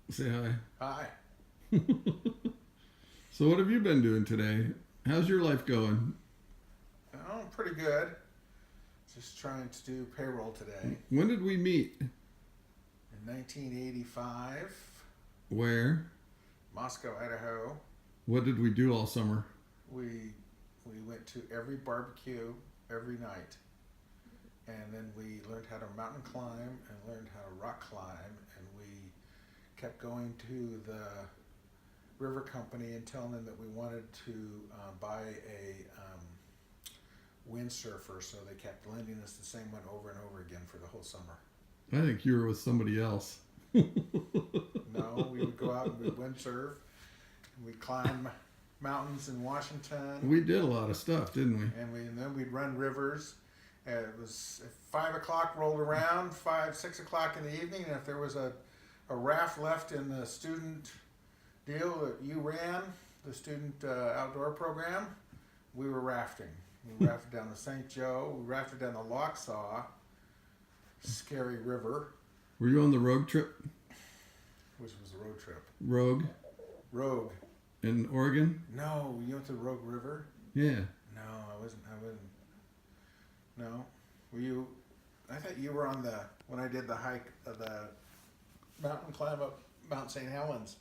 Say hi. Hi. So what have you been doing today? How's your life going? Oh, pretty good. Just trying to do payroll today. When did we meet? In 1985, Where? Moscow, Idaho. What did we do all summer? We went to every barbecue every night. And then we learned how to mountain climb and learned how to rock climb. And we kept going to the river company and telling them that we wanted to buy a windsurfer, so they kept lending us the same one over and over again for the whole summer. I think you were with somebody else. No, we would go out and we'd windsurf, and we'd climb mountains in Washington. We did a lot of stuff, didn't we? And then we'd run rivers. It was if 5 o'clock rolled around, 6 o'clock in the evening, and if there was a raft left in the student deal that you ran, the student outdoor program, we were rafting. We rafted down the St. Joe. We rafted down the Locksaw, scary river. Were you on the rogue trip? Which was a road trip. Rogue? Rogue. In Oregon? No, you went to the Rogue River? Yeah. No, I wasn't. No. Were you? I thought you were on when I did the hike, the mountain climb up Mount St. Helens.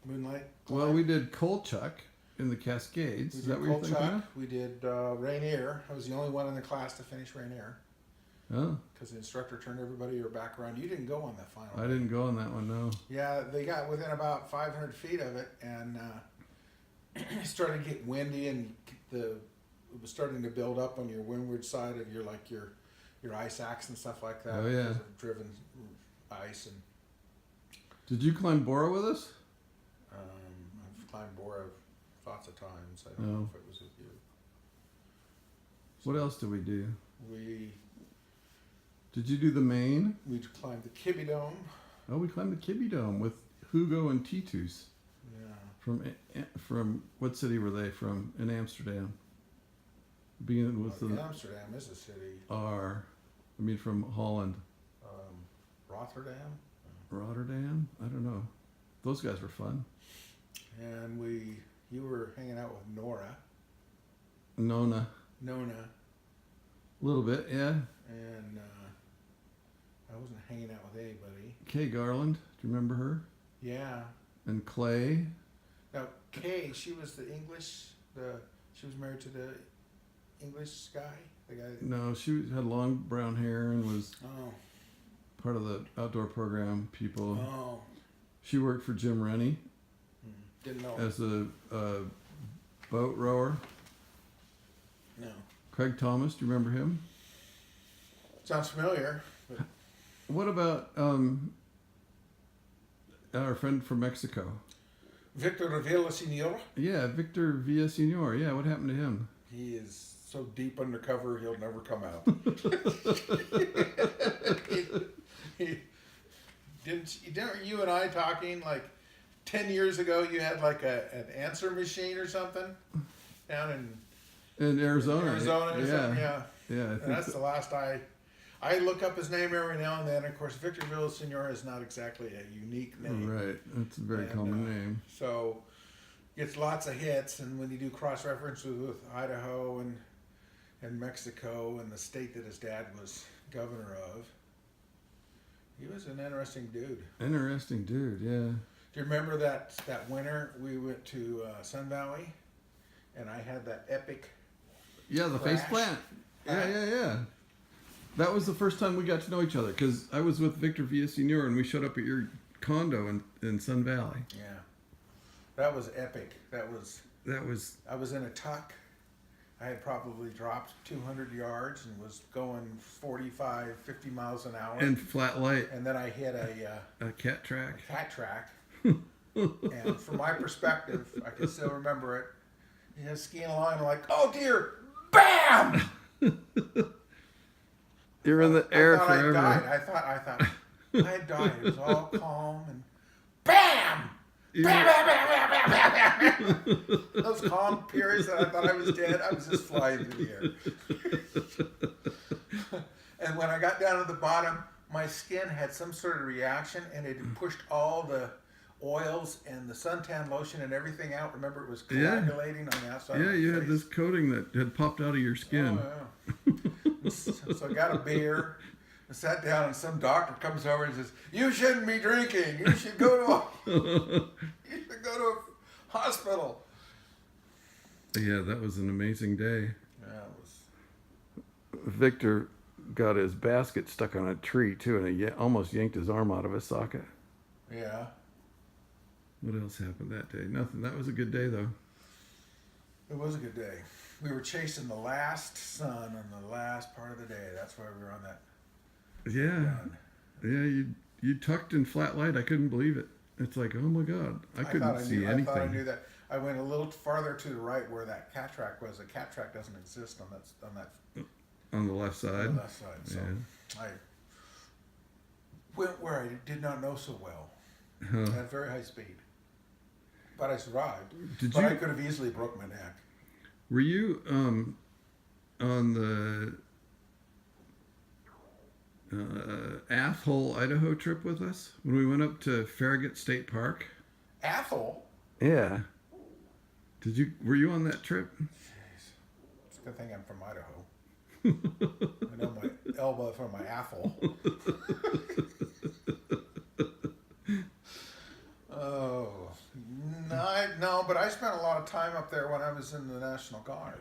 Moonlight climb. Well, we did Kolchak in the Cascades. Is that what you're thinking of? We did Rainier. I was the only one in the class to finish Rainier. Oh. Because the instructor turned everybody back around. You didn't go on that final. I didn't go on that one, no. Yeah, they got within about 500 feet of it, and it started to get windy, and it was starting to build up on your windward side of your ice axe and stuff like that. Oh, yeah. Because of driven ice. And Did you climb Bora with us? I've climbed Bora lots of times. I don't know if it was with you. What else did we do? Did you do the Main? We climbed the Kibbe Dome. Oh, we climbed the Kibbe Dome with Hugo and Titus. Yeah. From what city were they from? In Amsterdam. Beginning with the Amsterdam is a city. From Holland. Rotterdam. Rotterdam? I don't know. Those guys were fun. And you were hanging out with Nora. Nona. A little bit, yeah. And I wasn't hanging out with anybody. Kay Garland, do you remember her? Yeah. And Clay. Now Kay, she was the English. She was married to the English guy. The guy. No, she had long brown hair and was part of the outdoor program people. Oh. She worked for Jim Rennie. Didn't know. As a boat rower. No. Craig Thomas, do you remember him? Sounds familiar. But what about our friend from Mexico? Victor Villaseñor. Yeah, Victor Villaseñor. Yeah, what happened to him? He is so deep undercover, he'll never come out. Didn't you and I talking like 10 years ago? You had like an answer machine or something down in Arizona. Arizona, or something, yeah. Yeah, I think that's the last I look up his name every now and then. Of course, Victor Villaseñor is not exactly a unique name. Right, that's a very common name. So, gets lots of hits, and when you do cross references with Idaho and Mexico and the state that his dad was governor of, he was an interesting dude. Interesting dude, yeah. Do you remember that winter we went to Sun Valley, and I had that epic the crash? face plant. Yeah. That was the first time we got to know each other, because I was with Victor Villaseñor and we showed up at your condo in Sun Valley. Yeah. That was epic. I was in a tuck. I had probably dropped 200 yards and was going 45, 50 miles an hour. And flat light. And then I hit a cat track. And from my perspective, I can still remember it. Skiing along, I'm like, oh dear, bam! You're in the air forever. I thought I had died. It was all calm and bam! Bam, bam, bam, bam, bam, bam, bam. Those calm periods that I thought I was dead, I was just flying through the air. And when I got down to the bottom, my skin had some sort of reaction, and it had pushed all the oils and the suntan lotion and everything out. Remember, it was coagulating on the outside. Yeah, of my you face. had this coating that had popped out of your skin. Oh, yeah. So I got a beer. I sat down, and some doctor comes over and says, "You shouldn't be drinking. You should go to a hospital." Yeah, that was an amazing day. Yeah, it was. Victor got his basket stuck on a tree too, and he almost yanked his arm out of his socket. Yeah. What else happened that day? Nothing. That was a good day, though. It was a good day. We were chasing the last sun on the last part of the day. That's why we were on that. Yeah. run. Yeah, you tucked in flat light. I couldn't believe it. It's like, oh my God, I couldn't see anything. I thought I knew that. I went a little farther to the right where that cat track was. The cat track doesn't exist on that On the left side. on the left side. So Yeah. I went where I did not know so well Huh. at very high speed. But I survived. Did But you? I could have easily broke my neck. Were you on the Athol, Idaho trip with us when we went up to Farragut State Park? Athol? Yeah. Did you? Were you on that trip? Jeez. It's a good thing I'm from Idaho. I know my elbow from my Athol. Oh. No, but I spent a lot of time up there when I was in the National Guard.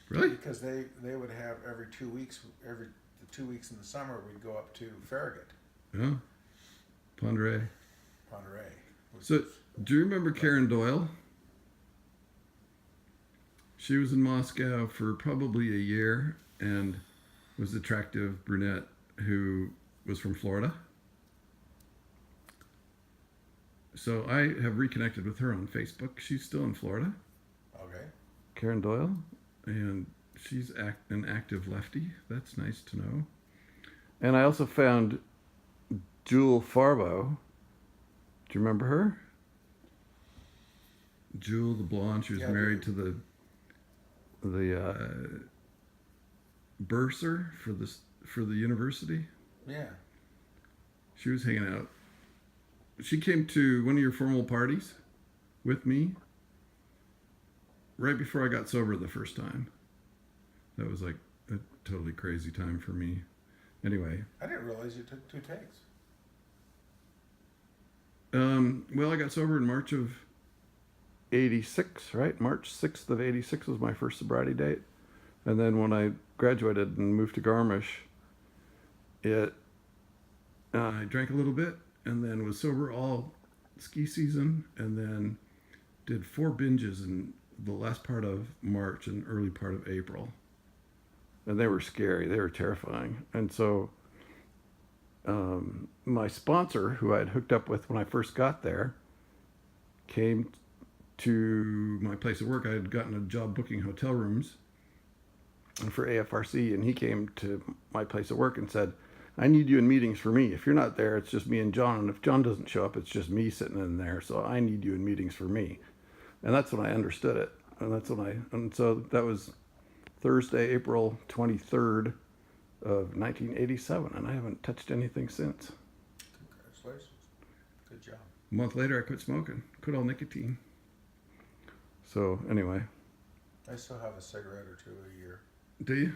Really? Because they would have every 2 weeks, the 2 weeks in the summer, we'd go up to Farragut, Yeah. Ponderay. Ponderay. So, do you remember Karen Doyle? She was in Moscow for probably a year and was an attractive brunette who was from Florida. So I have reconnected with her on Facebook. She's still in Florida. Okay. Karen Doyle, and she's an active lefty. That's nice to know. And I also found Jewel Farbo. Do you remember her? Jewel, the blonde. She was married to the bursar for the university. Yeah. She was hanging out. She came to one of your formal parties with me right before I got sober the first time. That was like a totally crazy time for me. Anyway. I didn't realize you took 2 takes. Well, I got sober in March of 86, right? March 6th of 86 was my first sobriety date. And then when I graduated and moved to Garmisch, I drank a little bit and then was sober all ski season, and then did 4 binges in the last part of March and early part of April. And they were scary. They were terrifying. And so my sponsor, who I had hooked up with when I first got there, came to my place of work. I had gotten a job booking hotel rooms for AFRC, and he came to my place of work and said, I need you in meetings for me. If you're not there, it's just me and John. And if John doesn't show up, it's just me sitting in there. So I need you in meetings for me. And that's when I understood it. And so that was Thursday, April 23rd of 1987. And I haven't touched anything since. Congratulations. Good job. A month later, I quit smoking. Quit all nicotine. So anyway. I still have a cigarette or 2 a year. Do you?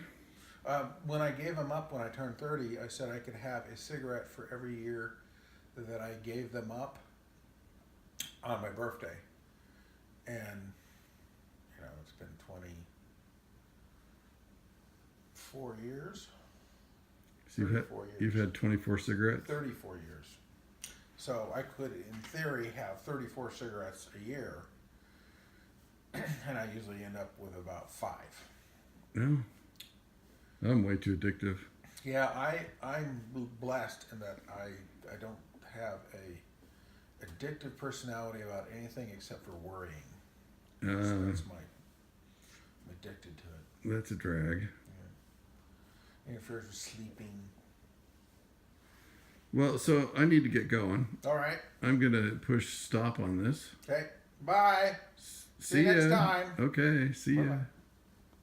When I gave them up when I turned 30, I said I could have a cigarette for every year that I gave them up on my birthday. And, it's been 24 years. So you've had 24 cigarettes? 34 years. So I could, in theory, have 34 cigarettes a year. And I usually end up with about 5. No. I'm way too addictive. Yeah, I'm blessed in that I don't have a addictive personality about anything except for worrying. So that's I'm addicted to it. That's a drag. Yeah. Interferes with sleeping. Well, so I need to get going. All right. I'm going to push stop on this. Okay. Bye. See you next ya. time. Okay. See ya. Bye-bye.